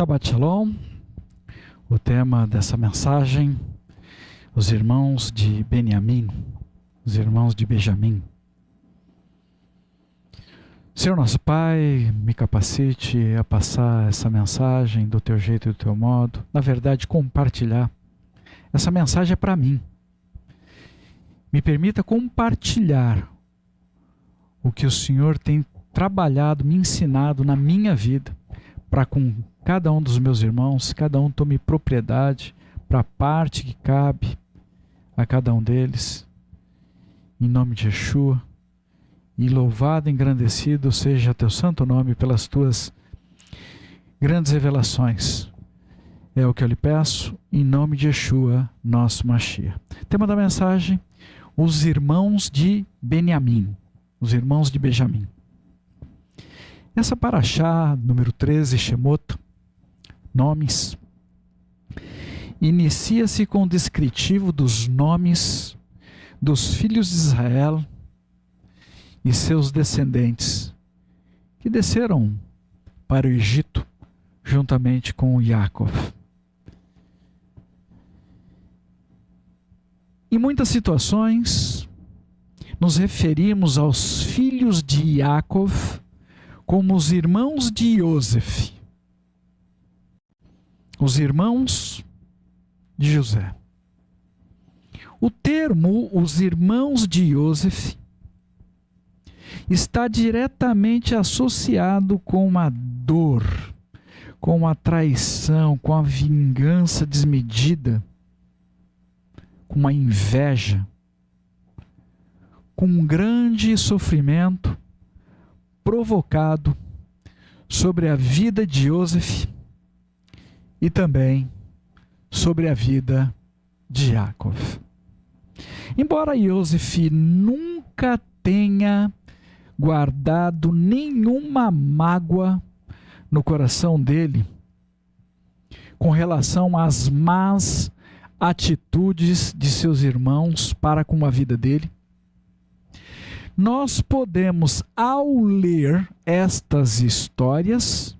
Shabbat Shalom. O tema dessa mensagem, os irmãos de Benjamim, os irmãos de Benjamim. Senhor nosso Pai, me capacite a passar essa mensagem do teu jeito e do teu modo. Na verdade, compartilhar. Essa mensagem é para mim. Me permita compartilhar o que o Senhor tem trabalhado, me ensinado na minha vida, para com cada um dos meus irmãos, cada um tome propriedade para a parte que cabe a cada um deles. Em nome de Yeshua. E louvado e engrandecido seja teu santo nome pelas tuas grandes revelações. É o que eu lhe peço, em nome de Yeshua, nosso Mashiach. Tema da mensagem, os irmãos de Benjamim. Os irmãos de Benjamim. Essa paraxá, número 13, Shemot, nomes, inicia-se com o descritivo dos nomes dos filhos de Israel e seus descendentes, que desceram para o Egito, juntamente com Jacob. Em muitas situações, nos referimos aos filhos de Jacob como os irmãos de Yosef, os irmãos de José. O termo, os irmãos de Yosef, está diretamente associado com a dor, com a traição, com a vingança desmedida, com a inveja, com um grande sofrimento provocado sobre a vida de Yosef e também sobre a vida de Jacob. Embora Yosef nunca tenha guardado nenhuma mágoa no coração dele com relação às más atitudes de seus irmãos para com a vida dele, nós podemos, ao ler estas histórias,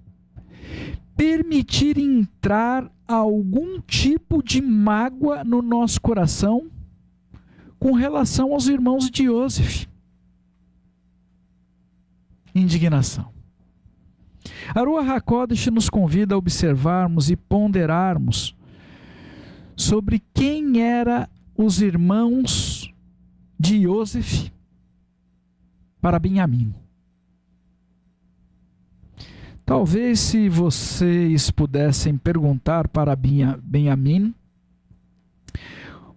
permitir entrar algum tipo de mágoa no nosso coração com relação aos irmãos de Yosef. Indignação. A Ruach HaKodesh nos convida a observarmos e ponderarmos sobre quem eram os irmãos de Yosef para Benjamim. Talvez se vocês pudessem perguntar para Benjamim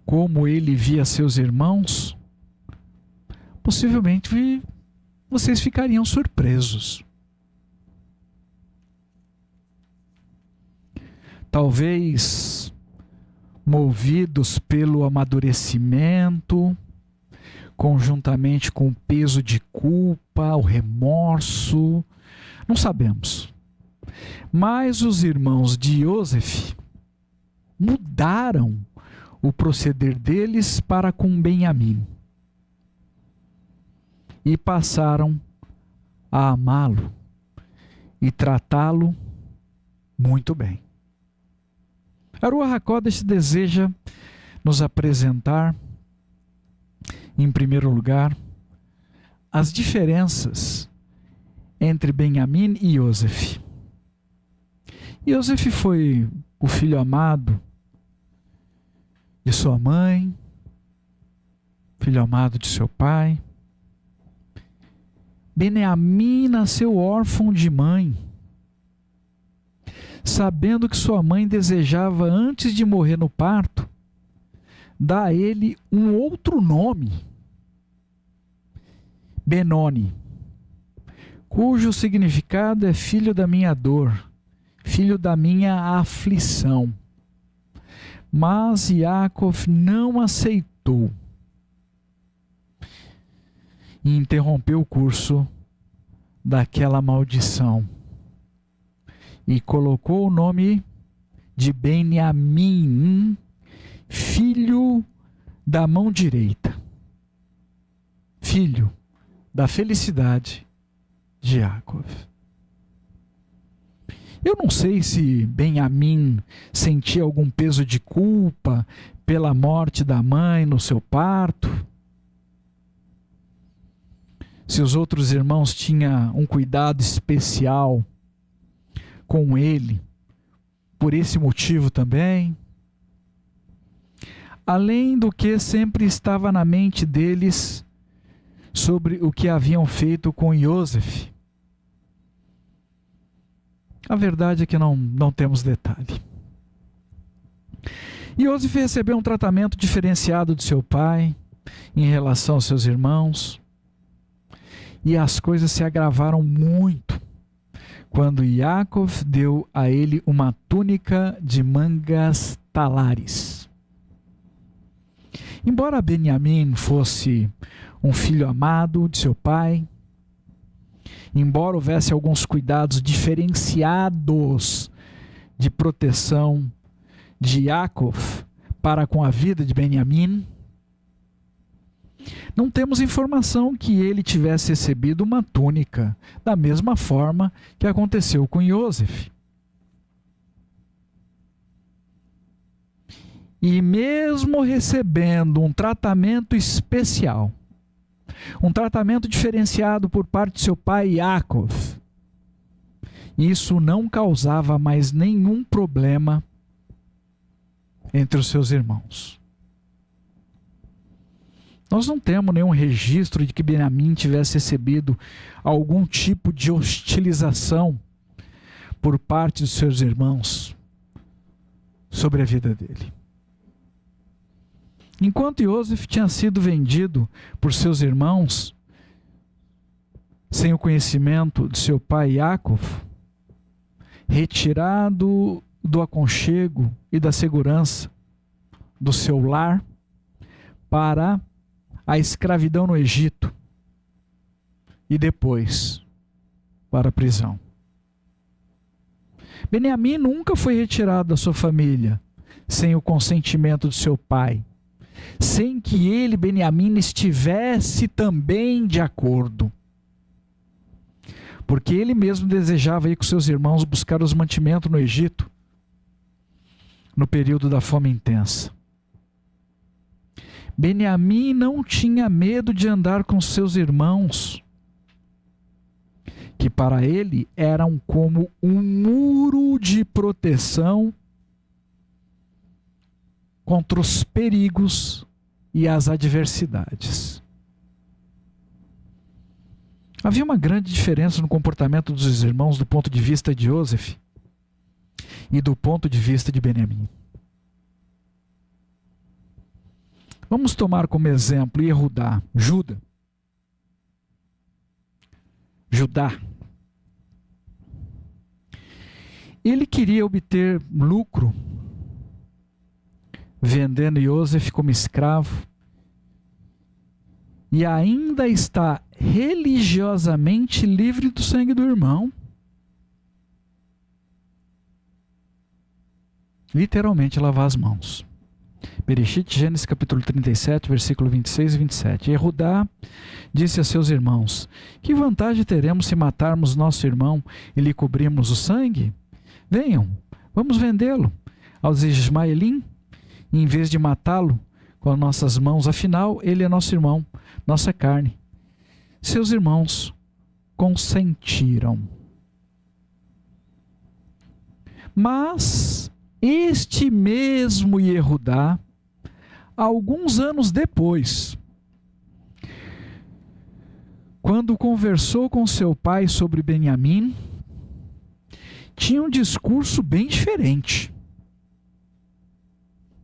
como ele via seus irmãos, possivelmente vocês ficariam surpresos. Talvez movidos pelo amadurecimento, conjuntamente com o peso de culpa, o remorso, não sabemos. Mas os irmãos de Yosef mudaram o proceder deles para com Benjamim e passaram a amá-lo e tratá-lo muito bem. A Ruach HaKodesh deseja nos apresentar, em primeiro lugar, as diferenças entre Benjamim e Yosef. Yosef foi o filho amado de sua mãe, filho amado de seu pai. Benjamim nasceu órfão de mãe, sabendo que sua mãe desejava, antes de morrer no parto, dar a ele um outro nome, Benoni, cujo significado é filho da minha dor, filho da minha aflição. Mas Jacob não aceitou e interrompeu o curso daquela maldição e colocou o nome de Benjamim, filho da mão direita, filho da felicidade de Jacob. Eu não sei se Benjamim sentia algum peso de culpa pela morte da mãe no seu parto. Se os outros irmãos tinham um cuidado especial com ele, por esse motivo também. Além do que sempre estava na mente deles sobre o que haviam feito com Iosef. A verdade é que não temos detalhe. Iosef recebeu um tratamento diferenciado de seu pai em relação aos seus irmãos. E as coisas se agravaram muito quando Yaakov deu a ele uma túnica de mangas talares. Embora Benjamim fosse um filho amado de seu pai, embora houvesse alguns cuidados diferenciados de proteção de Yaakov para com a vida de Benjamim, não temos informação que ele tivesse recebido uma túnica, da mesma forma que aconteceu com Iosef. E mesmo recebendo um tratamento especial, um tratamento diferenciado por parte de seu pai Yaakov, isso não causava mais nenhum problema entre os seus irmãos. Nós não temos nenhum registro de que Benjamim tivesse recebido algum tipo de hostilização por parte dos seus irmãos sobre a vida dele. Enquanto Iosef tinha sido vendido por seus irmãos, sem o conhecimento de seu pai Yaakov, retirado do aconchego e da segurança do seu lar para a escravidão no Egito e depois para a prisão. Benjamim nunca foi retirado da sua família sem o consentimento de seu pai, sem que ele, Benjamim, estivesse também de acordo. Porque ele mesmo desejava ir com seus irmãos buscar os mantimentos no Egito, no período da fome intensa. Benjamim não tinha medo de andar com seus irmãos, que para ele eram como um muro de proteção contra os perigos e as adversidades. Havia uma grande diferença no comportamento dos irmãos do ponto de vista de Iosef e do ponto de vista de Benjamim. Vamos tomar como exemplo Judá. Ele queria obter lucro vendendo Iosef como escravo e ainda está religiosamente livre do sangue do irmão. Literalmente lavar as mãos. Bereshit, Gênesis capítulo 37, versículo 26 e 27. E Judá disse a seus irmãos: que vantagem teremos se matarmos nosso irmão e lhe cobrirmos o sangue? Venham, vamos vendê-lo aos ismaelim, em vez de matá-lo com as nossas mãos, afinal ele é nosso irmão, nossa carne. Seus irmãos consentiram. Mas este mesmo Judá, alguns anos depois, quando conversou com seu pai sobre Benjamim, tinha um discurso bem diferente.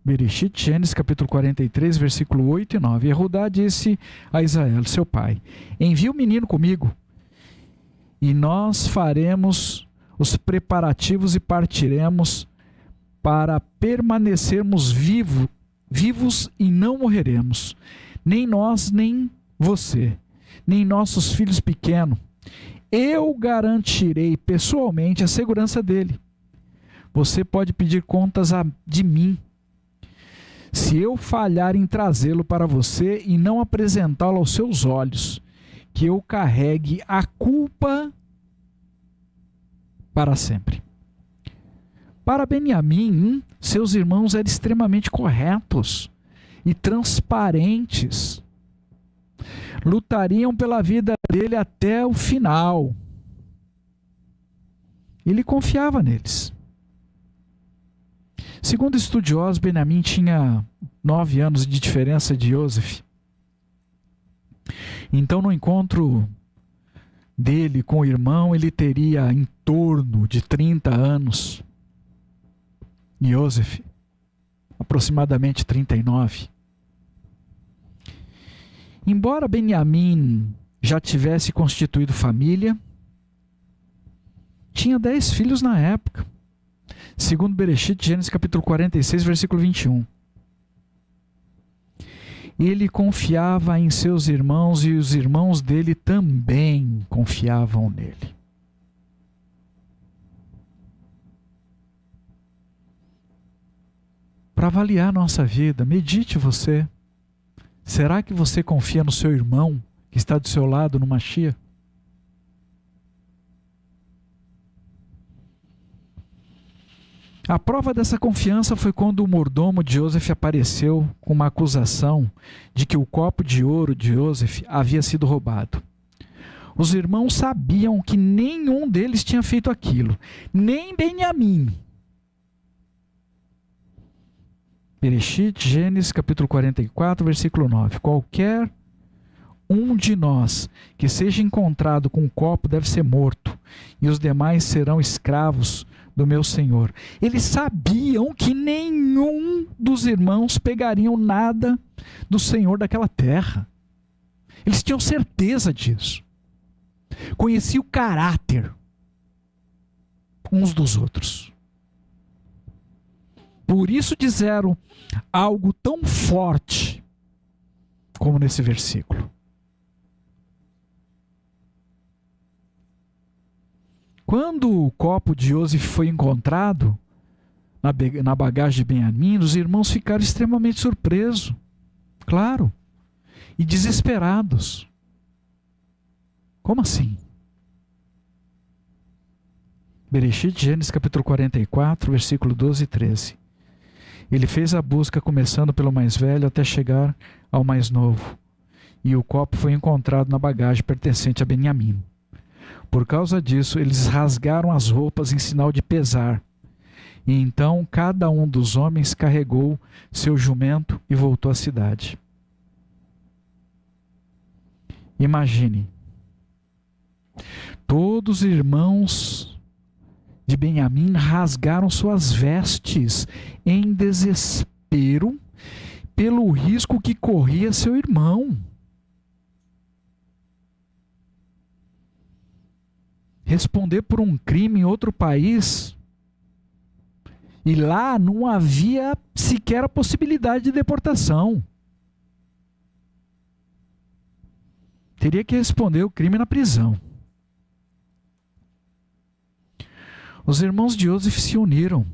Bereshit, Gênesis capítulo 43, versículo 8 e 9. E Judá disse a Israel, seu pai: envia o menino comigo, e nós faremos os preparativos e partiremos para permanecermos vivos e não morreremos, nem nós, nem você, nem nossos filhos pequenos. Eu garantirei pessoalmente a segurança dele. Você pode pedir contas de mim, se eu falhar em trazê-lo para você e não apresentá-lo aos seus olhos, que eu carregue a culpa para sempre. Para Beniamim, seus irmãos eram extremamente corretos e transparentes. Lutariam pela vida dele até o final. Ele confiava neles. Segundo estudiosos, Beniamim tinha 9 anos de diferença de Iosef. Então, no encontro dele com o irmão, ele teria em torno de 30 anos. Iosef, aproximadamente 39. Embora Beniamim já tivesse constituído família, tinha 10 filhos na época. Segundo Bereshit, Gênesis capítulo 46, versículo 21. Ele confiava em seus irmãos e os irmãos dele também confiavam nele. Para avaliar a nossa vida, medite você. Será que você confia no seu irmão que está do seu lado no Mashiach? A prova dessa confiança foi quando o mordomo de Iosef apareceu com uma acusação de que o copo de ouro de Iosef havia sido roubado. Os irmãos sabiam que nenhum deles tinha feito aquilo, nem Beniamim. Bereshit, Gênesis capítulo 44, versículo 9. Qualquer um de nós que seja encontrado com um copo deve ser morto, e os demais serão escravos do meu Senhor. Eles sabiam que nenhum dos irmãos pegariam nada do Senhor daquela terra. Eles tinham certeza disso. Conheciam o caráter uns dos outros. Por isso disseram algo tão forte como nesse versículo. Quando o copo de Iosef foi encontrado na bagagem de Beniamim, os irmãos ficaram extremamente surpresos, claro, e desesperados. Como assim? Bereshit, Gênesis capítulo 44, versículo 12 e 13. Ele fez a busca começando pelo mais velho até chegar ao mais novo, e o copo foi encontrado na bagagem pertencente a Beniamim. Por causa disso, eles rasgaram as roupas em sinal de pesar. E então cada um dos homens carregou seu jumento e voltou à cidade. Imagine, todos os irmãos de Beniamim rasgaram suas vestes em desespero pelo risco que corria seu irmão. Responder por um crime em outro país, e lá não havia sequer a possibilidade de deportação. Teria que responder o crime na prisão. Os irmãos de Iosef se uniram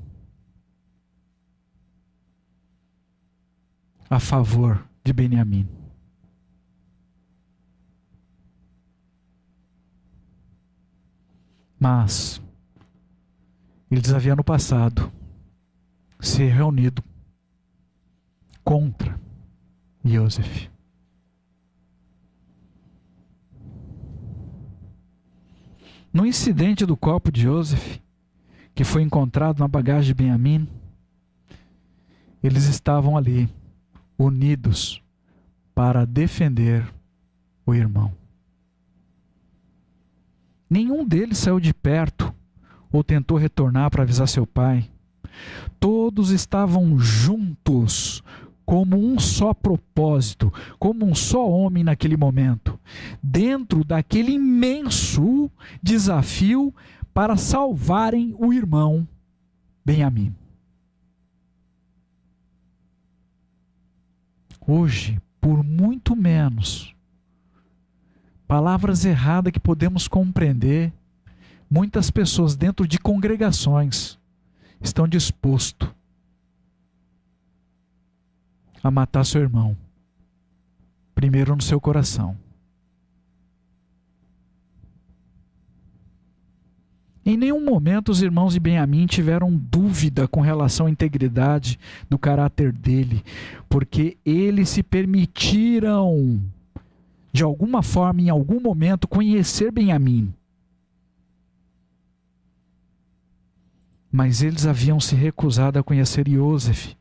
a favor de Beniamim. Mas eles haviam no passado se reunido contra Iosef. No incidente do copo de Iosef, que foi encontrado na bagagem de Beniamim, eles estavam ali, unidos, para defender o irmão. Nenhum deles saiu de perto ou tentou retornar para avisar seu pai. Todos estavam juntos, como um só propósito, como um só homem naquele momento, dentro daquele imenso desafio para salvarem o irmão Beniamim. Hoje, por muito menos palavras erradas que podemos compreender, muitas pessoas dentro de congregações estão dispostos a matar seu irmão, primeiro no seu coração. Em nenhum momento os irmãos de Benjamim tiveram dúvida com relação à integridade do caráter dele, porque eles se permitiram, de alguma forma, em algum momento, conhecer Benjamim. Mas eles haviam se recusado a conhecer Iosef,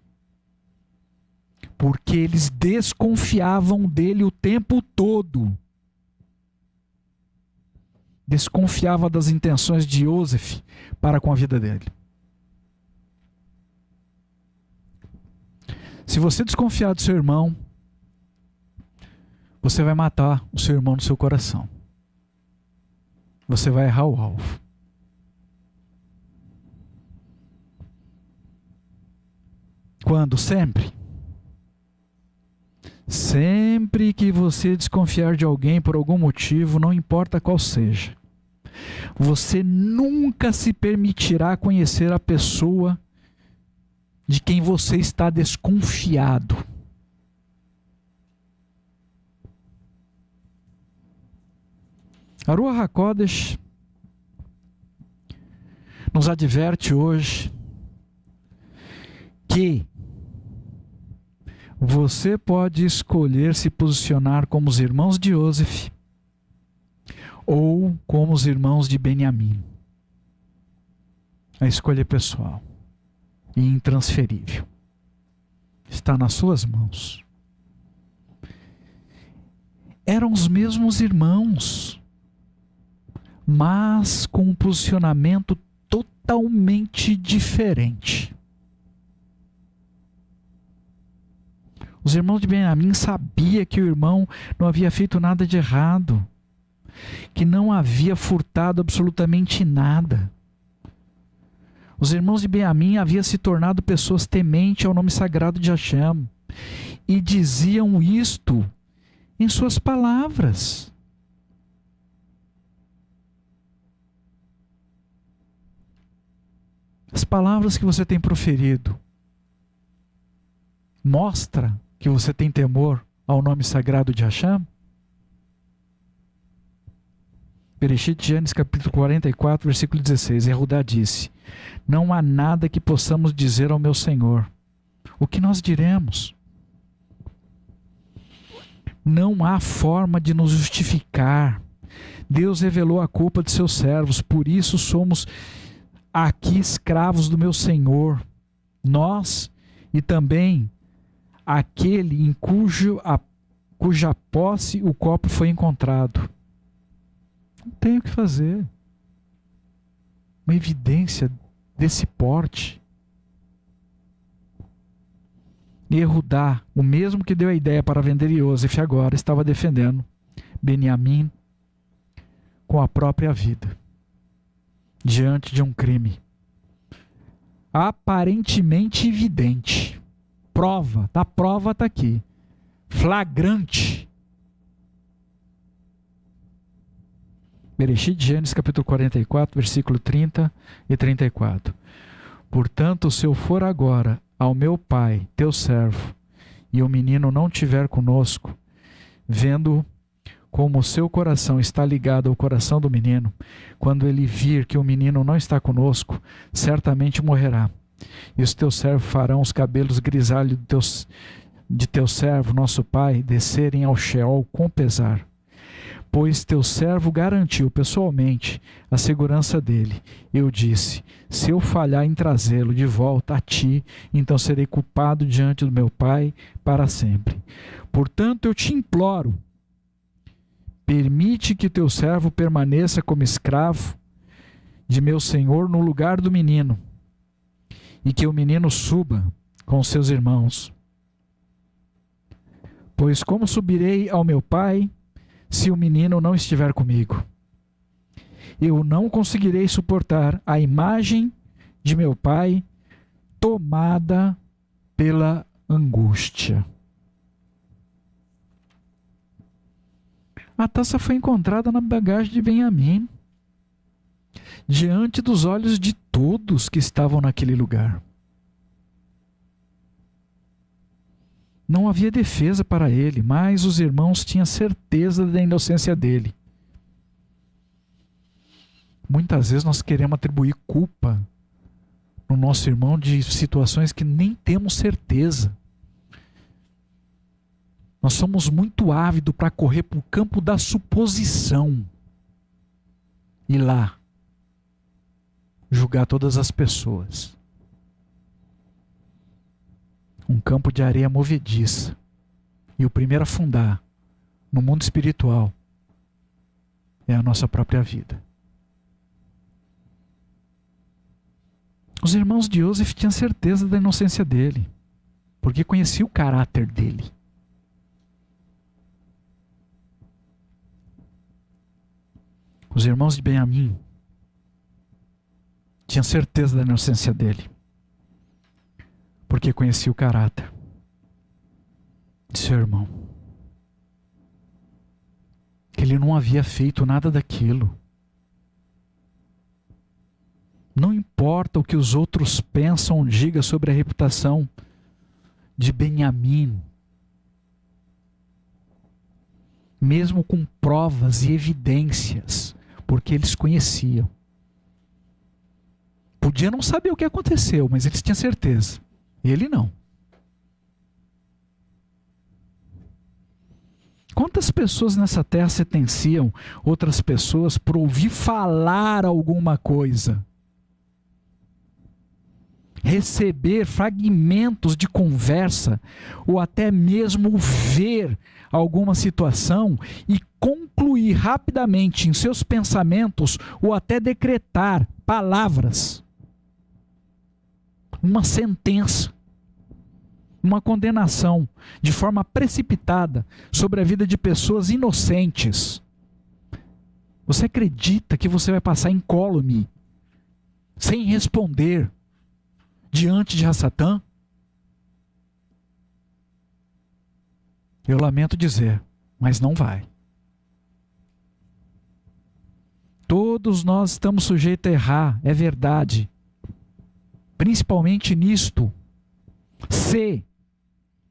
porque eles desconfiavam dele o tempo todo. Desconfiava das intenções de Iosef para com a vida dele. Se você desconfiar do seu irmão, você vai matar o seu irmão no seu coração. Você vai errar o alvo. Quando? Sempre. Sempre que você desconfiar de alguém por algum motivo, não importa qual seja, você nunca se permitirá conhecer a pessoa de quem você está desconfiado. A Ruach HaKodesh nos adverte hoje que você pode escolher se posicionar como os irmãos de Iosef ou como os irmãos de Benjamim. A escolha é pessoal e intransferível. Está nas suas mãos. Eram os mesmos irmãos, mas com um posicionamento totalmente diferente. Os irmãos de Benjamim sabiam que o irmão não havia feito nada de errado, que não havia furtado absolutamente nada. Os irmãos de Benjamim haviam se tornado pessoas tementes ao nome sagrado de Hashem, e diziam isto em suas palavras. As palavras que você tem proferido mostra que você tem temor ao nome sagrado de Hashem? Bereshit Gênesis capítulo 44, versículo 16. Yehudá disse: não há nada que possamos dizer ao meu Senhor. O que nós diremos? Não há forma de nos justificar. Deus revelou a culpa de seus servos, por isso somos aqui escravos do meu Senhor. Nós e também aquele em cuja posse o copo foi encontrado. Não tem o que fazer. Uma evidência desse porte. Yehudá, o mesmo que deu a ideia para vender Iosef, agora estava defendendo Benjamim com a própria vida, diante de um crime aparentemente evidente. Prova está aqui. Flagrante. Bereshit Gênesis capítulo 44, versículo 30 e 34. Portanto, se eu for agora ao meu pai, teu servo, e o menino não estiver conosco, vendo como o seu coração está ligado ao coração do menino, quando ele vir que o menino não está conosco, certamente morrerá. E os teus servos farão os cabelos grisalhos de teu servo, nosso pai, descerem ao Sheol com pesar. Pois teu servo garantiu pessoalmente a segurança dele. Eu disse: se eu falhar em trazê-lo de volta a ti, então serei culpado diante do meu pai para sempre. Portanto, eu te imploro, permite que teu servo permaneça como escravo de meu senhor no lugar do menino, e que o menino suba com seus irmãos. Pois como subirei ao meu pai se o menino não estiver comigo? Eu não conseguirei suportar a imagem de meu pai tomada pela angústia. A taça foi encontrada na bagagem de Benjamim, diante dos olhos de todos que estavam naquele lugar. Não havia defesa para ele, mas os irmãos tinham certeza da inocência dele. Muitas vezes nós queremos atribuir culpa no nosso irmão de situações que nem temos certeza. Nós somos muito ávidos para correr para o campo da suposição e lá julgar todas as pessoas. Um campo de areia movediça. E o primeiro a afundar no mundo espiritual é a nossa própria vida. Os irmãos de Joseph tinham certeza da inocência dele, porque conhecia o caráter dele. Os irmãos de Benjamim tinham certeza da inocência dele, porque conhecia o caráter de seu irmão. Que ele não havia feito nada daquilo. Não importa o que os outros pensam ou digam sobre a reputação de Benjamim, mesmo com provas e evidências, porque eles conheciam. Podia não saber o que aconteceu, mas eles tinham certeza. Ele não. Quantas pessoas nessa terra sentenciam outras pessoas por ouvir falar alguma coisa? Receber fragmentos de conversa, ou até mesmo ver alguma situação e concluir rapidamente em seus pensamentos, ou até decretar palavras, uma sentença, uma condenação de forma precipitada sobre a vida de pessoas inocentes. Você acredita que você vai passar incólume, sem responder, diante de Satã? Eu lamento dizer, mas não vai. Todos nós estamos sujeitos a errar, é verdade. Principalmente nisto, se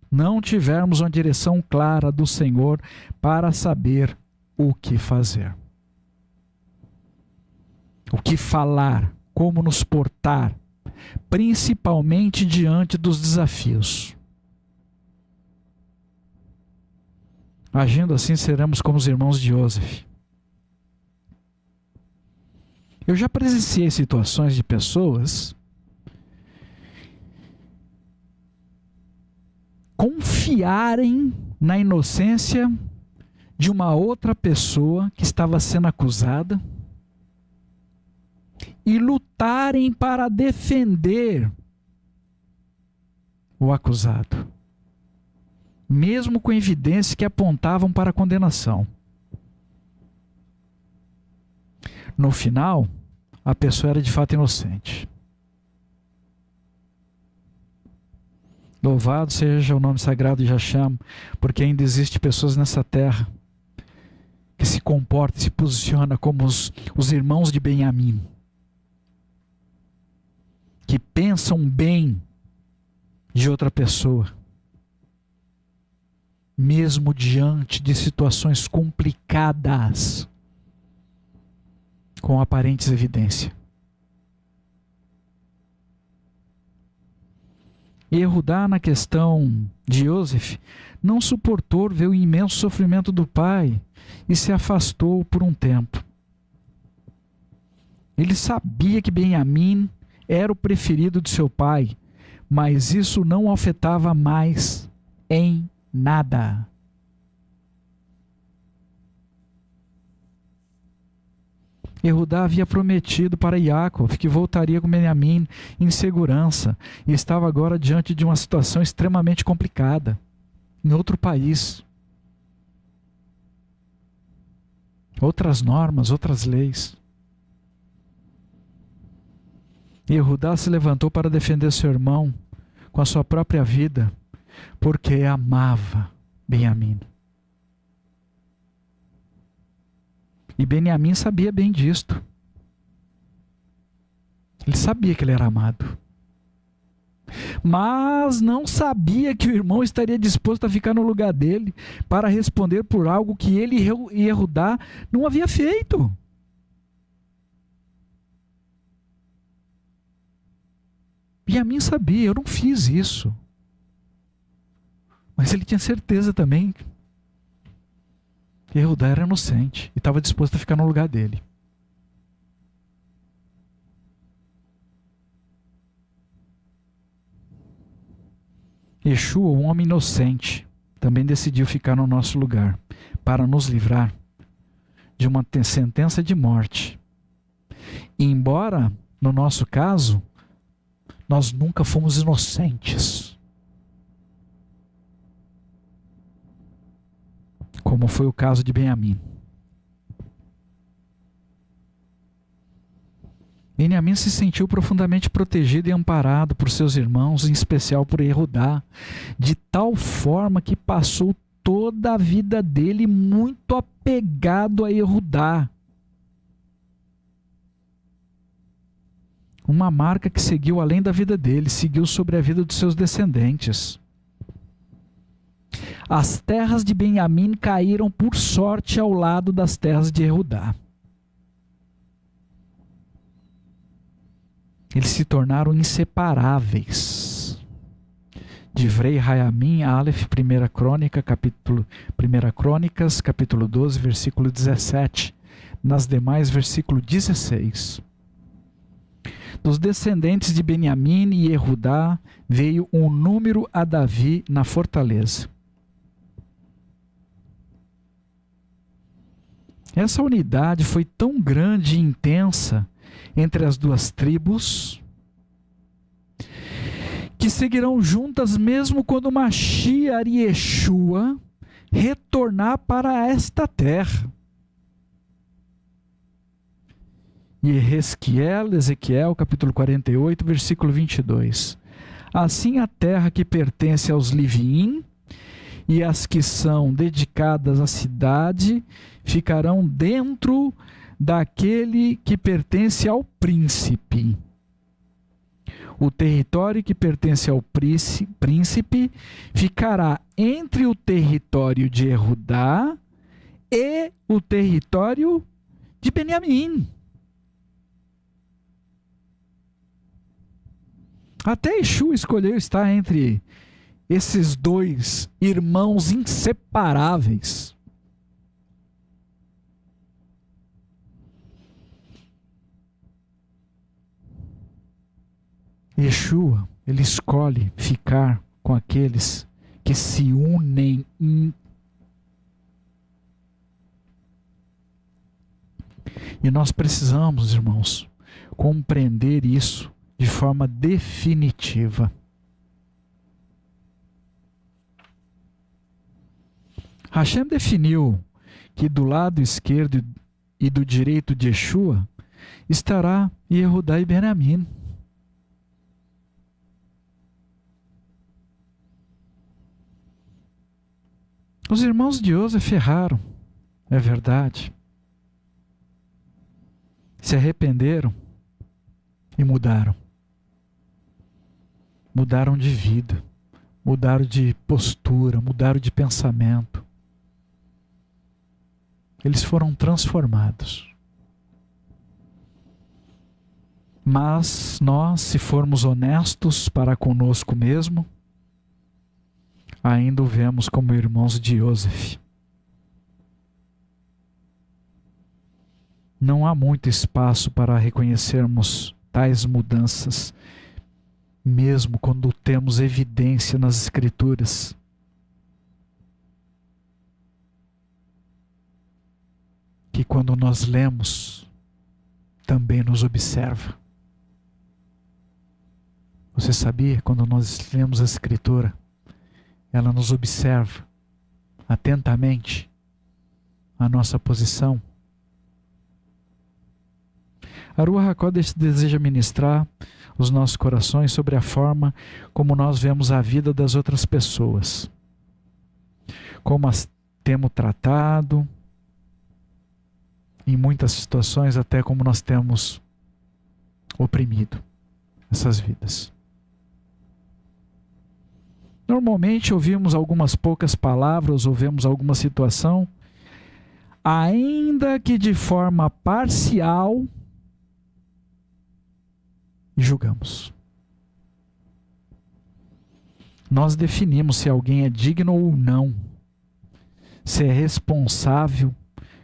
não tivermos uma direção clara do Senhor para saber o que fazer. O que falar, como nos portar, principalmente diante dos desafios. Agindo assim, seremos como os irmãos de Joseph. Eu já presenciei situações de pessoas confiarem na inocência de uma outra pessoa que estava sendo acusada e lutarem para defender o acusado, mesmo com evidências que apontavam para a condenação. No final, a pessoa era de fato inocente. Louvado seja o nome sagrado de Yahshua, porque ainda existem pessoas nessa terra que se comportam e se posicionam como os irmãos de Benjamim, que pensam bem de outra pessoa, mesmo diante de situações complicadas, com aparentes evidências. Yehudá, na questão de Joseph, não suportou ver o imenso sofrimento do pai e se afastou por um tempo. Ele sabia que Benjamim era o preferido de seu pai, mas isso não o afetava mais em nada. Yehudá havia prometido para Yaakov que voltaria com Benjamim em segurança e estava agora diante de uma situação extremamente complicada, em outro país. Outras normas, outras leis. Yehudá se levantou para defender seu irmão com a sua própria vida, porque amava Benjamim. E Benjamim sabia bem disto. Ele sabia que ele era amado. Mas não sabia que o irmão estaria disposto a ficar no lugar dele para responder por algo que ele e Yehudá não havia feito. Benjamim sabia, eu não fiz isso. Mas ele tinha certeza também que Judá era inocente e estava disposto a ficar no lugar dele. Yeshua, um homem inocente, também decidiu ficar no nosso lugar para nos livrar de uma sentença de morte. E embora, no nosso caso, nós nunca fomos inocentes, como foi o caso de Benjamim. Benjamim se sentiu profundamente protegido e amparado por seus irmãos, em especial por Judá, de tal forma que passou toda a vida dele muito apegado a Judá. Uma marca que seguiu além da vida dele, seguiu sobre a vida dos seus descendentes. As terras de Benjamim caíram por sorte ao lado das terras de Judá. Eles se tornaram inseparáveis. Divrei Hayamim, Aleph, 1 Crônicas, capítulo 12, versículo 17. Nas demais, versículo 16. Dos descendentes de Benjamim e Judá veio um número a Davi na fortaleza. Essa unidade foi tão grande e intensa entre as duas tribos, que seguirão juntas mesmo quando Mashiach e Yeshua retornar para esta terra. E Ezequiel, capítulo 48, versículo 22. Assim a terra que pertence aos Liviim e as que são dedicadas à cidade ficarão dentro daquele que pertence ao príncipe. O território que pertence ao príncipe ficará entre o território de Judá e o território de Benjamim. Até Yeshua escolheu estar entre esses dois irmãos inseparáveis. Yeshua, ele escolhe ficar com aqueles que se unem E nós precisamos, irmãos, compreender isso de forma definitiva. Hashem definiu que do lado esquerdo e do direito de Yeshua estará Yehudá e Benjamim. Os irmãos de Yosef erraram, é verdade. Se arrependeram e mudaram. Mudaram de vida, mudaram de postura, mudaram de pensamento. Eles foram transformados. Mas nós, se formos honestos para conosco mesmo, ainda o vemos como irmãos de Yosef. Não há muito espaço para reconhecermos tais mudanças, mesmo quando temos evidência nas Escrituras. Que quando nós lemos, também nos observa. Você sabia, quando nós lemos a Escritura, ela nos observa atentamente a nossa posição? A Ruach HaKodesh deseja ministrar os nossos corações sobre a forma como nós vemos a vida das outras pessoas, como as temos tratado, em muitas situações até como nós temos oprimido essas vidas. Normalmente ouvimos algumas poucas palavras, ouvimos alguma situação, ainda que de forma parcial, e julgamos. nós definimos se alguém é digno ou não, se é responsável,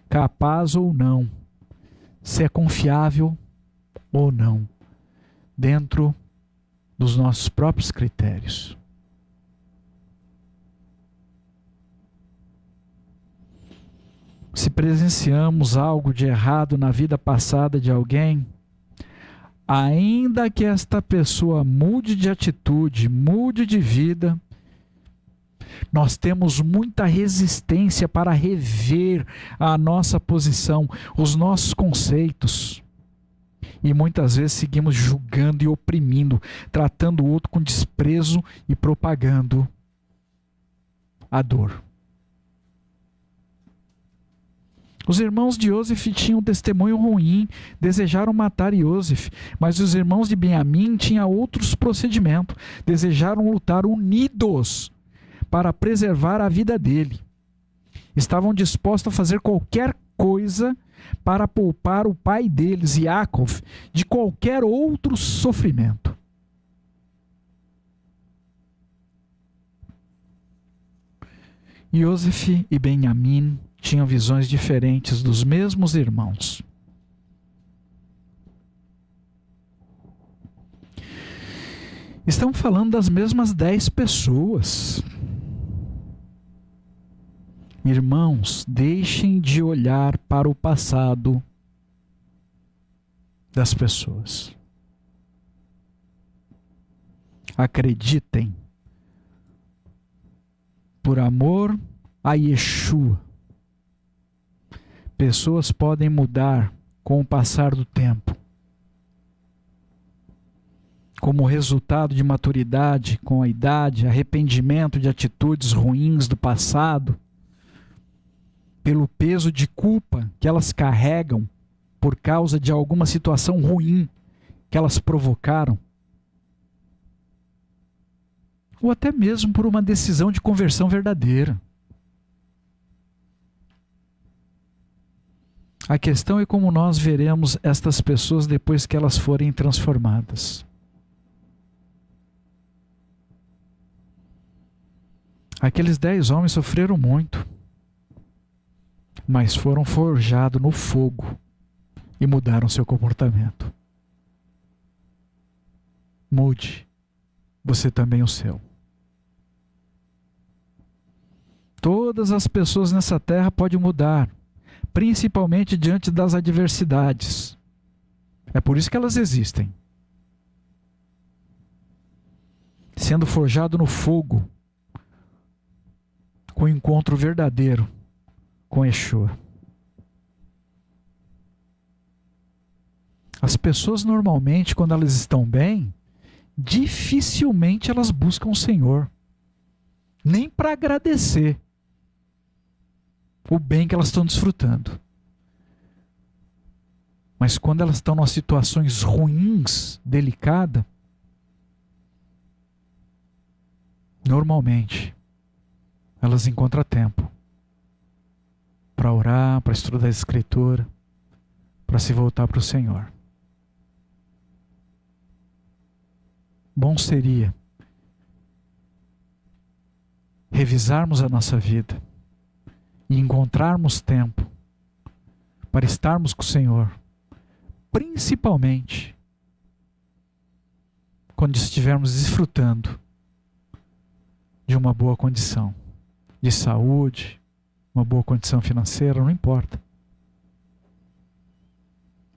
capaz ou não, se é confiável ou não, dentro dos nossos próprios critérios. Se presenciamos algo de errado na vida passada de alguém, ainda que esta pessoa mude de atitude, mude de vida, nós temos muita resistência para rever a nossa posição, os nossos conceitos. E muitas vezes seguimos julgando e oprimindo, tratando o outro com desprezo e propagando a dor. Os irmãos de Iosef tinham um testemunho ruim, desejaram matar Iosef, mas os irmãos de Benjamim tinham outros procedimentos, desejaram lutar unidos para preservar a vida dele. Estavam dispostos a fazer qualquer coisa para poupar o pai deles, Yaakov, de qualquer outro sofrimento. Iosef e Benjamim tinham visões diferentes dos mesmos irmãos. Estamos falando das mesmas 10 pessoas. Irmãos, deixem de olhar para o passado das pessoas. Acreditem, por amor a Yeshua, pessoas podem mudar com o passar do tempo. Como resultado de maturidade com a idade, arrependimento de atitudes ruins do passado, pelo peso de culpa que elas carregam por causa de alguma situação ruim que elas provocaram, ou até mesmo por uma decisão de conversão verdadeira. A questão é como nós veremos estas pessoas depois que elas forem transformadas. Aqueles 10 homens sofreram muito, mas foram forjados no fogo e mudaram seu comportamento. Mude, você também o seu. Todas as pessoas nessa terra podem mudar, principalmente diante das adversidades. É por isso que elas existem. Sendo forjado no fogo, com o encontro verdadeiro com Yeshua. As pessoas normalmente, quando elas estão bem, dificilmente elas buscam o Senhor, nem para agradecer o bem que elas estão desfrutando. Mas quando elas estão em situações ruins, delicadas, normalmente elas encontram tempo para orar, para estudar a Escritura, para se voltar para o Senhor. Bom seria revisarmos a nossa vida e encontrarmos tempo para estarmos com o Senhor, principalmente quando estivermos desfrutando de uma boa condição de saúde, uma boa condição financeira, não importa.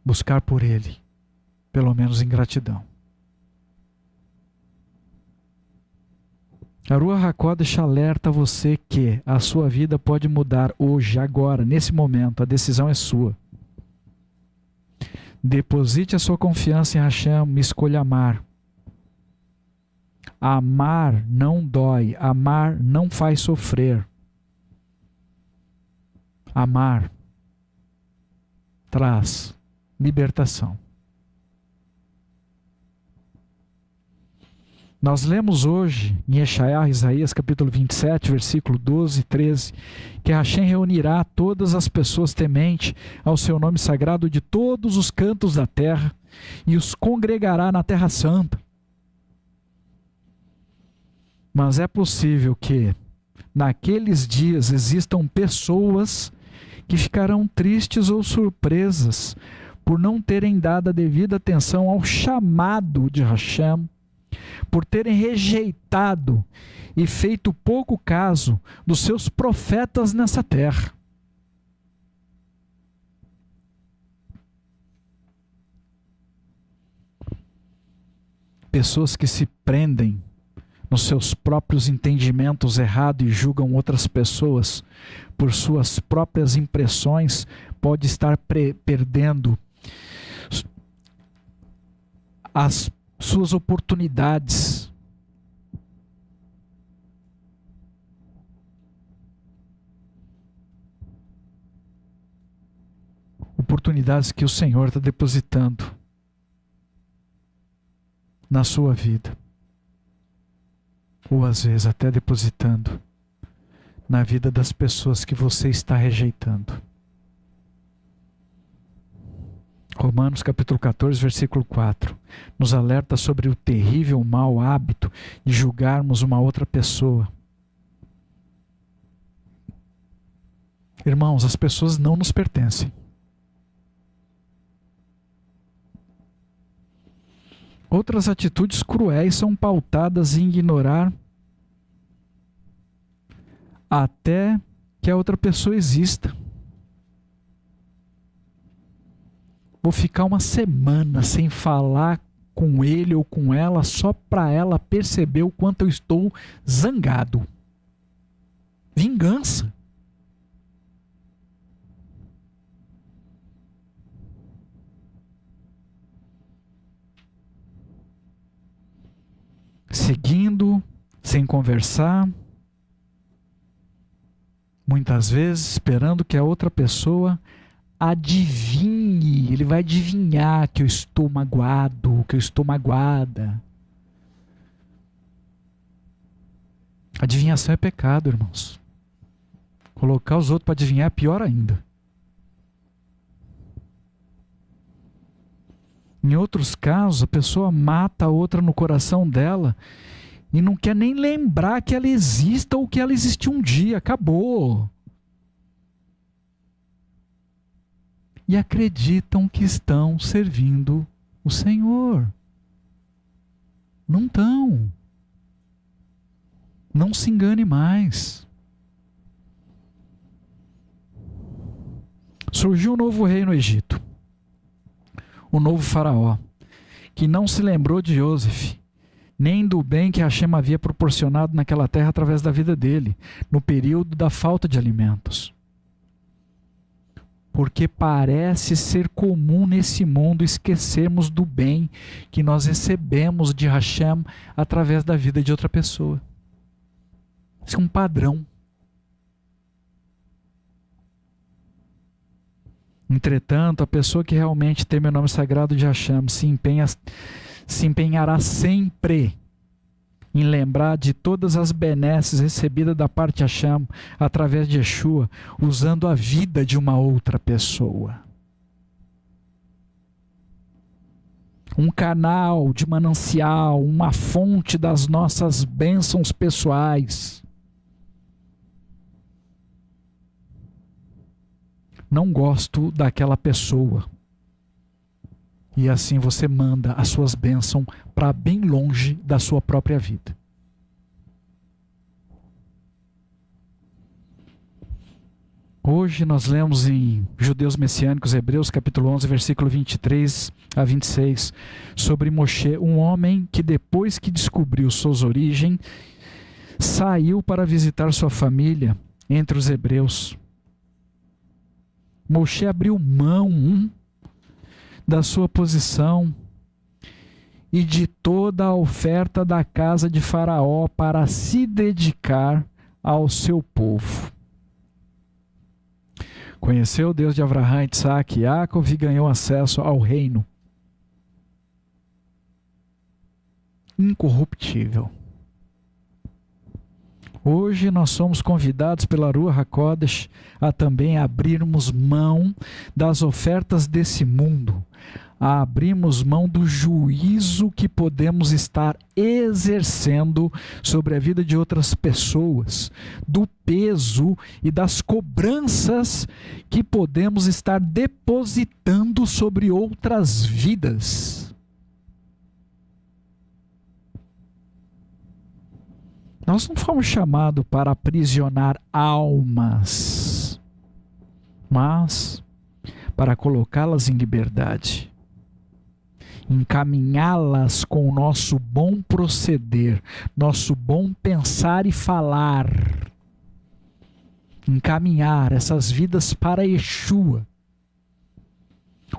Buscar por Ele, pelo menos em gratidão. A Ruach HaKodesh alerta você que a sua vida pode mudar hoje, agora, nesse momento. A decisão é sua. Deposite a sua confiança em Hashem e escolha amar. Amar não dói, amar não faz sofrer. Amar traz libertação. Nós lemos hoje em Isaías capítulo 27, versículo 12 e 13, que Hashem reunirá todas as pessoas tementes ao seu nome sagrado de todos os cantos da terra e os congregará na terra santa. Mas é possível que naqueles dias existam pessoas que ficarão tristes ou surpresas por não terem dado a devida atenção ao chamado de Hashem, por terem rejeitado e feito pouco caso dos seus profetas nessa terra. Pessoas que se prendem nos seus próprios entendimentos errados e julgam outras pessoas por suas próprias impressões, pode estar perdendo as suas oportunidades. Oportunidades que o Senhor está depositando na sua vida. Ou às vezes até depositando na vida das pessoas que você está rejeitando. Romanos capítulo 14, versículo 4, nos alerta sobre o terrível mau hábito de julgarmos uma outra pessoa. Irmãos, as pessoas não nos pertencem. Outras atitudes cruéis são pautadas em ignorar até que a outra pessoa exista. Vou ficar uma semana sem falar com ele ou com ela só para ela perceber o quanto eu estou zangado. Vingança. Seguindo, sem conversar, muitas vezes esperando que a outra pessoa adivinhe, ele vai adivinhar que eu estou magoado, que eu estou magoada. Adivinhação é pecado, irmãos. Colocar os outros para adivinhar é pior ainda. Em outros casos, a pessoa mata a outra no coração dela e não quer nem lembrar que ela exista ou que ela existiu um dia. Acabou. E acreditam que estão servindo o Senhor. Não estão. Não se engane mais. Surgiu um novo rei no Egito. O novo faraó, que não se lembrou de José, nem do bem que Hashem havia proporcionado naquela terra através da vida dele, no período da falta de alimentos. Porque parece ser comum nesse mundo esquecermos do bem que nós recebemos de Hashem através da vida de outra pessoa. Isso é um padrão. Entretanto, a pessoa que realmente teme o nome sagrado de Hashem se empenhará sempre em lembrar de todas as benesses recebidas da parte de Hashem através de Yeshua, usando a vida de uma outra pessoa. Um canal de manancial, uma fonte das nossas bênçãos pessoais. Não gosto daquela pessoa. E assim você manda as suas bênçãos para bem longe da sua própria vida. Hoje nós lemos em Judeus Messiânicos, Hebreus capítulo 11, versículo 23 a 26, sobre Moshe, um homem que depois que descobriu suas origens, saiu para visitar sua família entre os hebreus. Moshe abriu mão da sua posição e de toda a oferta da casa de Faraó para se dedicar ao seu povo. Conheceu o Deus de Abraão, Isaac e Jacó e ganhou acesso ao reino incorruptível. Hoje nós somos convidados pela Ruach HaKodesh a também abrirmos mão das ofertas desse mundo, a abrirmos mão do juízo que podemos estar exercendo sobre a vida de outras pessoas, do peso e das cobranças que podemos estar depositando sobre outras vidas. Nós não fomos chamados para aprisionar almas, mas para colocá-las em liberdade, encaminhá-las com o nosso bom proceder, nosso bom pensar e falar, encaminhar essas vidas para Yeshua,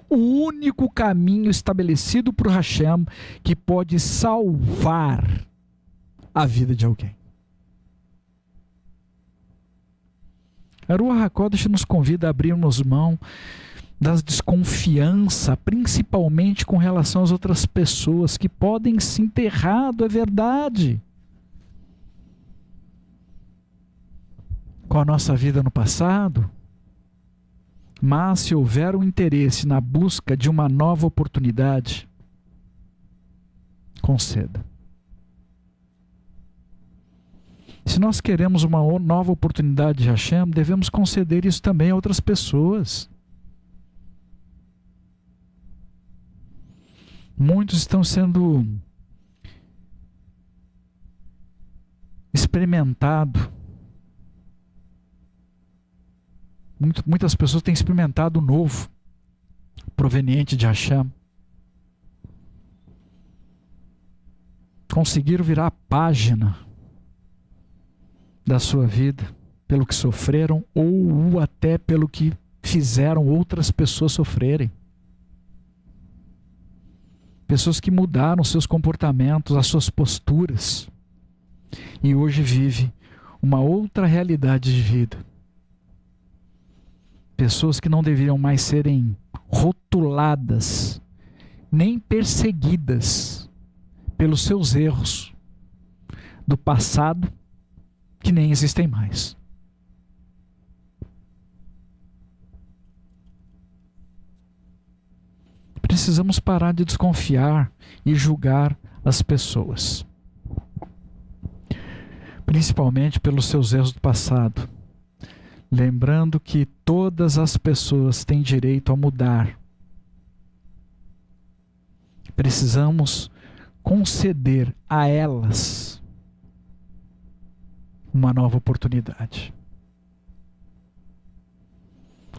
o único caminho estabelecido por Hashem que pode salvar a vida de alguém. A Ruach HaKodesh nos convida a abrirmos mão das desconfiança, principalmente com relação às outras pessoas que podem sim ter errado, é verdade, com a nossa vida no passado, mas se houver um interesse na busca de uma nova oportunidade, conceda. Se nós queremos uma nova oportunidade de Hashem, devemos conceder isso também a outras pessoas. Muitos estão sendo experimentados. Muitas pessoas têm experimentado o novo, proveniente de Hashem. Conseguiram virar a página da sua vida, pelo que sofreram ou até pelo que fizeram outras pessoas sofrerem. Pessoas que mudaram seus comportamentos, as suas posturas, e hoje vive uma outra realidade de vida. Pessoas que não deveriam mais serem rotuladas, nem perseguidas pelos seus erros do passado, que nem existem mais. Precisamos parar de desconfiar e julgar as pessoas, principalmente pelos seus erros do passado, lembrando que todas as pessoas têm direito a mudar. Precisamos conceder a elas uma nova oportunidade.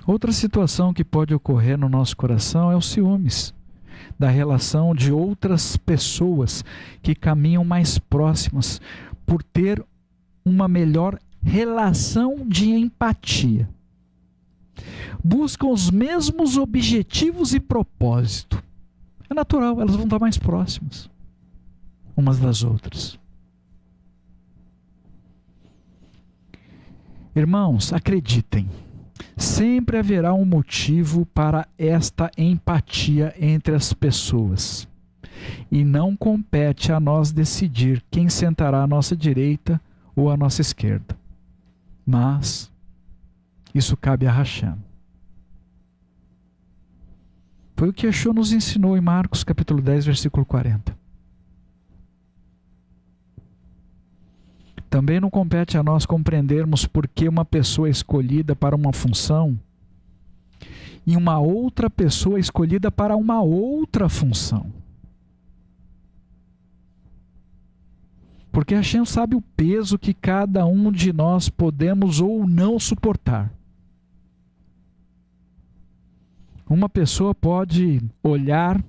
Outra situação que pode ocorrer no nosso coração é o ciúmes da relação de outras pessoas que caminham mais próximas por ter uma melhor relação de empatia. Buscam os mesmos objetivos e propósito. É natural, elas vão estar mais próximas umas das outras. Irmãos, acreditem, sempre haverá um motivo para esta empatia entre as pessoas. E não compete a nós decidir quem sentará à nossa direita ou à nossa esquerda. Mas isso cabe a Hashem. Foi o que Yeshua nos ensinou em Marcos capítulo 10, versículo 40. Também não compete a nós compreendermos por que uma pessoa é escolhida para uma função e uma outra pessoa é escolhida para uma outra função. Porque Hashem sabe o peso que cada um de nós podemos ou não suportar. Uma pessoa pode olhar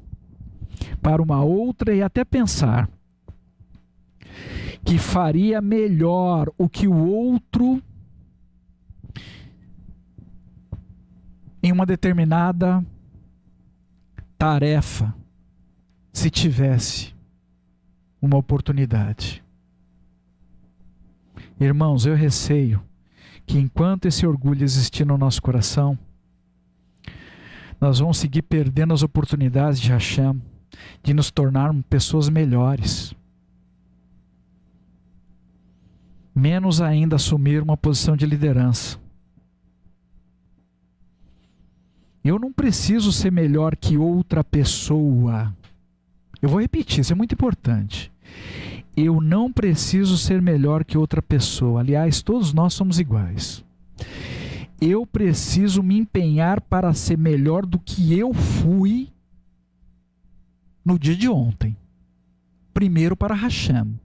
para uma outra e até pensar que faria melhor o que o outro em uma determinada tarefa, se tivesse uma oportunidade. Irmãos, eu receio que enquanto esse orgulho existir no nosso coração, nós vamos seguir perdendo as oportunidades de Hashem, de nos tornarmos pessoas melhores. menos ainda assumir uma posição de liderança. Eu não preciso ser melhor que outra pessoa. Eu vou repetir, isso é muito importante. Eu não preciso ser melhor que outra pessoa. Aliás, todos nós somos iguais. Eu preciso me empenhar para ser melhor do que eu fui no dia de ontem. Primeiro para Hashem.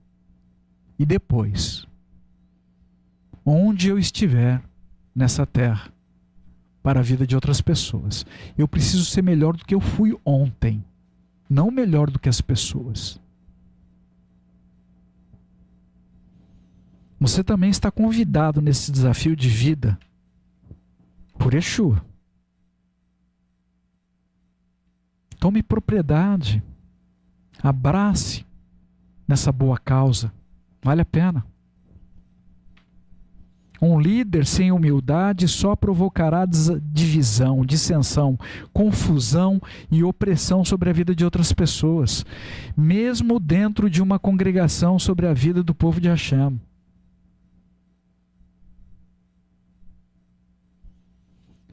E depois, onde eu estiver nessa terra, para a vida de outras pessoas. Eu preciso ser melhor do que eu fui ontem. Não melhor do que as pessoas. Você também está convidado nesse desafio de vida por Yeshua. Tome propriedade. Abrace nessa boa causa. Vale a pena. Um líder sem humildade só provocará divisão, dissensão, confusão e opressão sobre a vida de outras pessoas, mesmo dentro de uma congregação sobre a vida do povo de Hashem.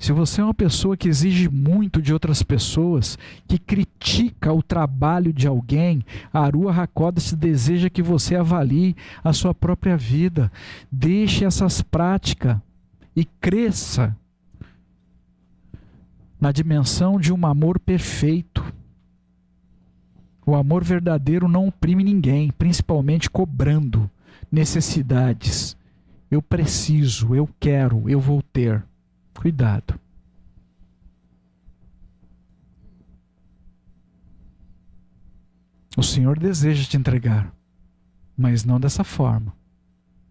Se você é uma pessoa que exige muito de outras pessoas, que critica o trabalho de alguém, a Ruach HaKodesh deseja que você avalie a sua própria vida. Deixe essas práticas e cresça na dimensão de um amor perfeito. O amor verdadeiro não oprime ninguém, principalmente cobrando necessidades. Eu preciso, eu quero, eu vou ter. Cuidado. O Senhor deseja te entregar, mas não dessa forma.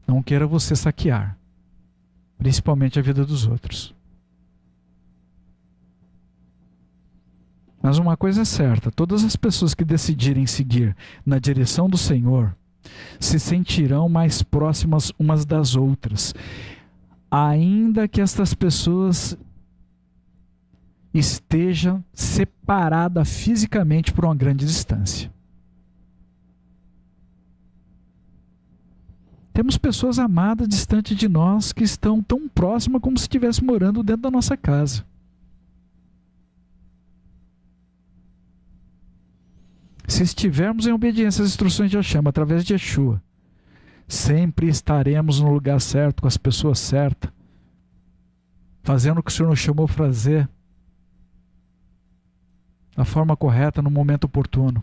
Não queira você saquear, principalmente a vida dos outros. Mas uma coisa é certa, todas as pessoas que decidirem seguir na direção do Senhor se sentirão mais próximas umas das outras, ainda que estas pessoas estejam separadas fisicamente por uma grande distância. Temos pessoas amadas distante de nós que estão tão próximas como se estivessem morando dentro da nossa casa. Se estivermos em obediência às instruções de Hashem através de Yeshua, sempre estaremos no lugar certo, com as pessoas certas, fazendo o que o Senhor nos chamou para fazer, da forma correta, no momento oportuno.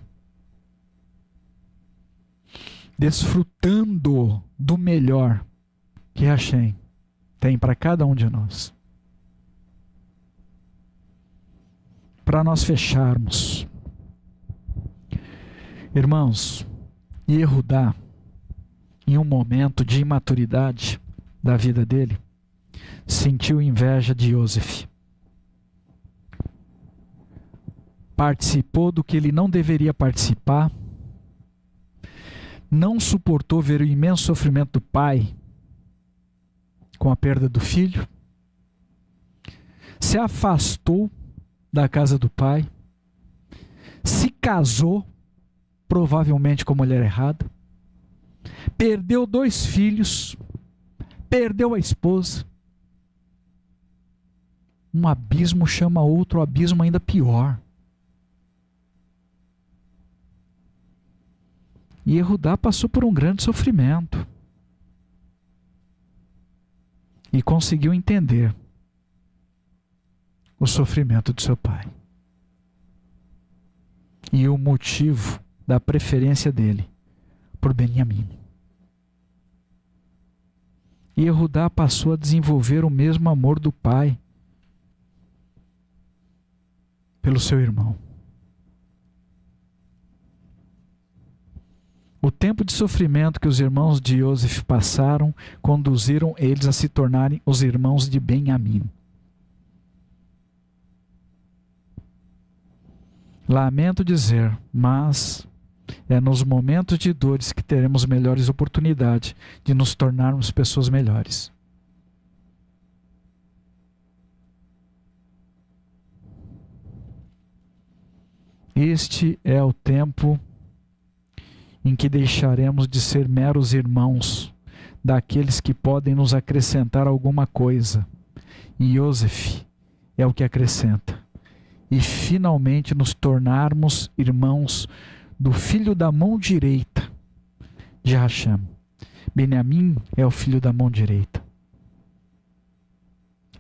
Desfrutando do melhor que Hashem tem para cada um de nós. Para nós fecharmos, irmãos, Yehudá, em um momento de imaturidade da vida dele, sentiu inveja de Yosef. Participou do que ele não deveria participar, não suportou ver o imenso sofrimento do pai com a perda do filho, se afastou da casa do pai, se casou, provavelmente com a mulher errada, perdeu 2 filhos, perdeu a esposa. Um abismo chama outro abismo ainda pior. E Yehudá passou por um grande sofrimento. E conseguiu entender o sofrimento de seu pai. E o motivo da preferência dele por Benjamim. E Yehudá passou a desenvolver o mesmo amor do pai pelo seu irmão. O tempo de sofrimento que os irmãos de Yosef passaram conduziram eles a se tornarem os irmãos de Benjamim. Lamento dizer, mas é nos momentos de dores que teremos melhores oportunidades de nos tornarmos pessoas melhores. Este é o tempo em que deixaremos de ser meros irmãos, daqueles que podem nos acrescentar alguma coisa. E Yosef é o que acrescenta. E finalmente nos tornarmos irmãos do filho da mão direita de Hashem. Benjamim é o filho da mão direita.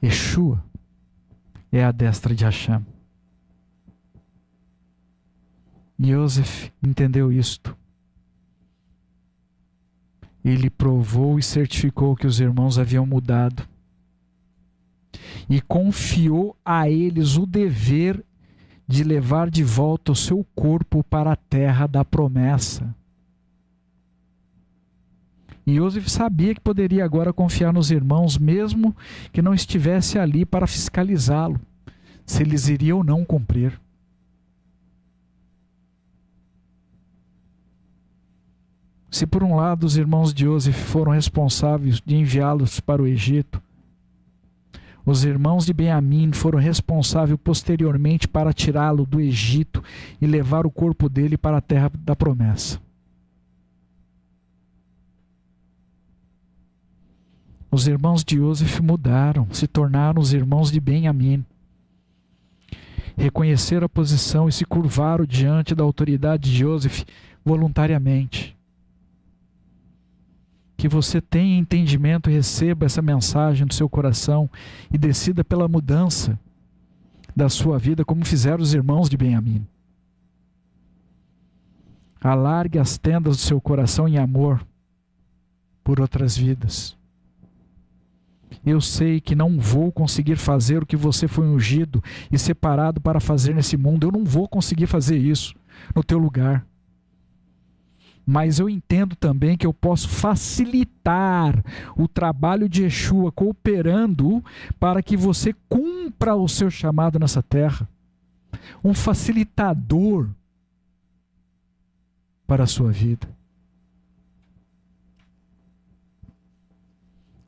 Yeshua é a destra de Hashem. Yosef entendeu isto. Ele provou e certificou que os irmãos haviam mudado. E confiou a eles o dever de levar de volta o seu corpo para a terra da promessa. E Yosef sabia que poderia agora confiar nos irmãos, mesmo que não estivesse ali para fiscalizá-lo, se eles iriam ou não cumprir. Se por um lado os irmãos de Yosef foram responsáveis de enviá-los para o Egito, os irmãos de Benjamim foram responsáveis posteriormente para tirá-lo do Egito e levar o corpo dele para a terra da promessa. Os irmãos de Yosef mudaram, se tornaram os irmãos de Benjamim. Reconheceram a posição e se curvaram diante da autoridade de Yosef voluntariamente. Que você tenha entendimento e receba essa mensagem no seu coração e decida pela mudança da sua vida, como fizeram os irmãos de Benjamim. Alargue as tendas do seu coração em amor por outras vidas. Eu sei que não vou conseguir fazer o que você foi ungido e separado para fazer nesse mundo. Eu não vou conseguir fazer isso no teu lugar. Mas eu entendo também que eu posso facilitar o trabalho de Yeshua, cooperando para que você cumpra o seu chamado nessa terra. Um facilitador para a sua vida.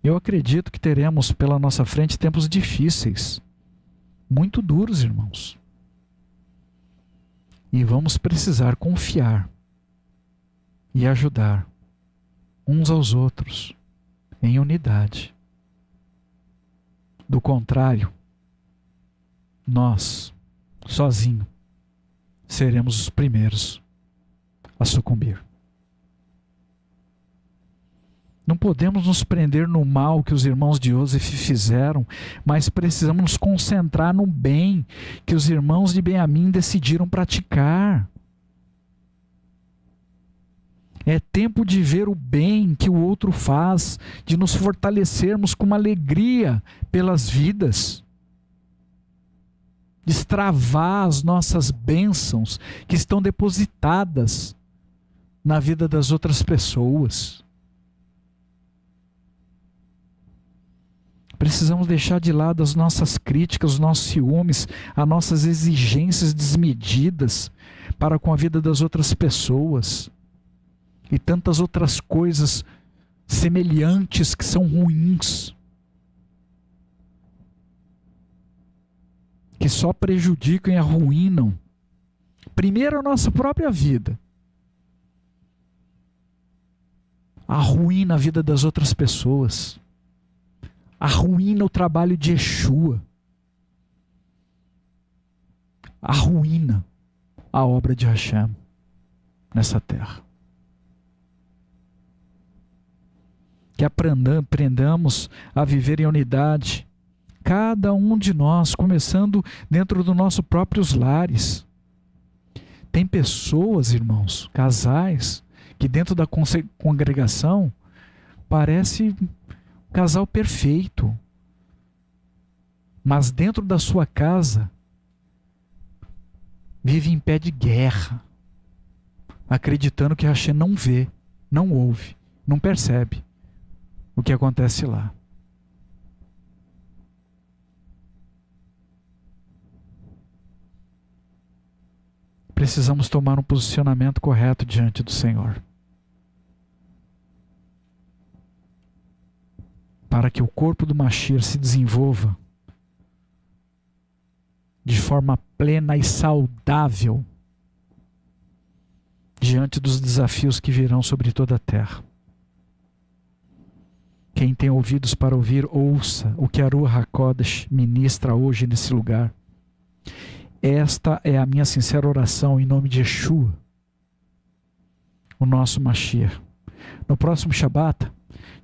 Eu acredito que teremos pela nossa frente tempos difíceis, muito duros, irmãos. E vamos precisar confiar e ajudar uns aos outros em unidade. Do contrário, nós, sozinhos, seremos os primeiros a sucumbir. Não podemos nos prender no mal que os irmãos de Yosef fizeram, mas precisamos nos concentrar no bem que os irmãos de Benjamim decidiram praticar. É tempo de ver o bem que o outro faz, de nos fortalecermos com uma alegria pelas vidas. Destravar as nossas bênçãos que estão depositadas na vida das outras pessoas. Precisamos deixar de lado as nossas críticas, os nossos ciúmes, as nossas exigências desmedidas para com a vida das outras pessoas. E tantas outras coisas semelhantes que são ruins. Que só prejudicam e arruinam. Primeiro a nossa própria vida. Arruína a vida das outras pessoas. Arruína o trabalho de Yeshua. Arruína a obra de Hashem nessa terra. Que aprendamos a viver em unidade, cada um de nós, começando dentro dos nossos próprios lares. Tem pessoas, irmãos, casais, que dentro da congregação parece casal perfeito, mas dentro da sua casa vive em pé de guerra, acreditando que Hashem não vê, não ouve, não percebe o que acontece lá. Precisamos tomar um posicionamento correto diante do Senhor, para que o corpo do Mashiach se desenvolva de forma plena e saudável diante dos desafios que virão sobre toda a terra. Quem tem ouvidos para ouvir, ouça o que a Ruach HaKodesh ministra hoje nesse lugar. Esta é a minha sincera oração em nome de Yeshua, o nosso Mashiach. No próximo Shabat,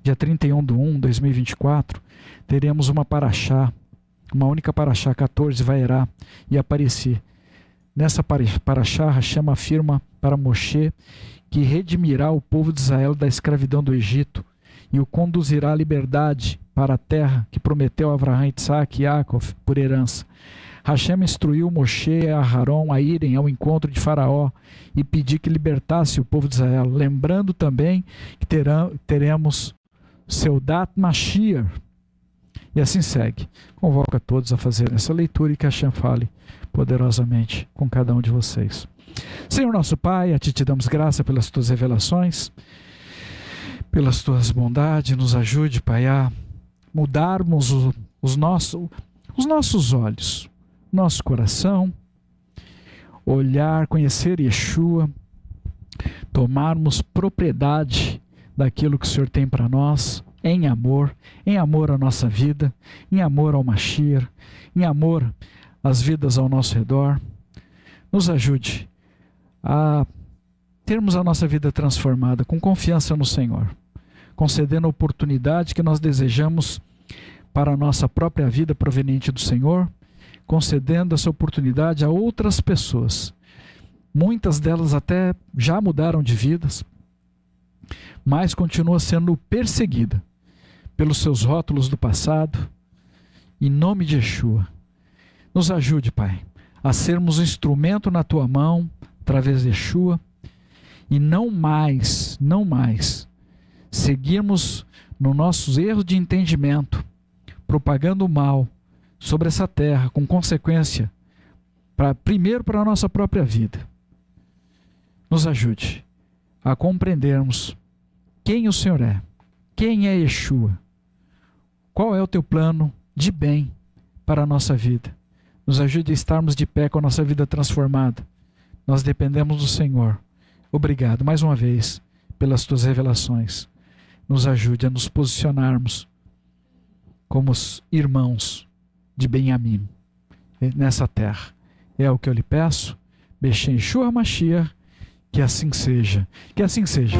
dia 31/1/2024, teremos uma paraxá, uma única paraxá, 14, Vaerá e Aparecer. Nessa paraxá, Hashem afirma para Moshe que redimirá o povo de Israel da escravidão do Egito e o conduzirá à liberdade para a terra que prometeu a Avraham, Isaac e Yaakov por herança. Hashem instruiu Moshe e Aharon a irem ao encontro de Faraó e pedir que libertasse o povo de Israel, lembrando também que teremos Seudat Mashiach. E assim segue. Convoco a todos a fazer essa leitura e que Hashem fale poderosamente com cada um de vocês. Senhor nosso Pai, a Ti te damos graça pelas Tuas revelações, pelas Tuas bondades. Nos ajude, Pai, a mudarmos os nossos olhos, nosso coração, olhar, conhecer Yeshua, tomarmos propriedade daquilo que o Senhor tem para nós, em amor à nossa vida, em amor ao Mashiach, em amor às vidas ao nosso redor. Nos ajude a termos a nossa vida transformada com confiança no Senhor, concedendo a oportunidade que nós desejamos para a nossa própria vida proveniente do Senhor, concedendo essa oportunidade a outras pessoas. Muitas delas até já mudaram de vidas, mas continua sendo perseguida pelos seus rótulos do passado. Em nome de Yeshua, nos ajude, Pai, a sermos um instrumento na Tua mão, através de Yeshua, e não mais seguirmos no nossos erros de entendimento, propagando o mal sobre essa terra, com consequência, primeiro para a nossa própria vida. Nos ajude a compreendermos quem o Senhor é, quem é Yeshua, qual é o Teu plano de bem para a nossa vida. Nos ajude a estarmos de pé com a nossa vida transformada. Nós dependemos do Senhor. Obrigado mais uma vez pelas Tuas revelações. Nos ajude a nos posicionarmos como os irmãos de Benjamim nessa terra. É o que eu lhe peço. Beshem Yeshua Mashiach. Que assim seja. Que assim seja.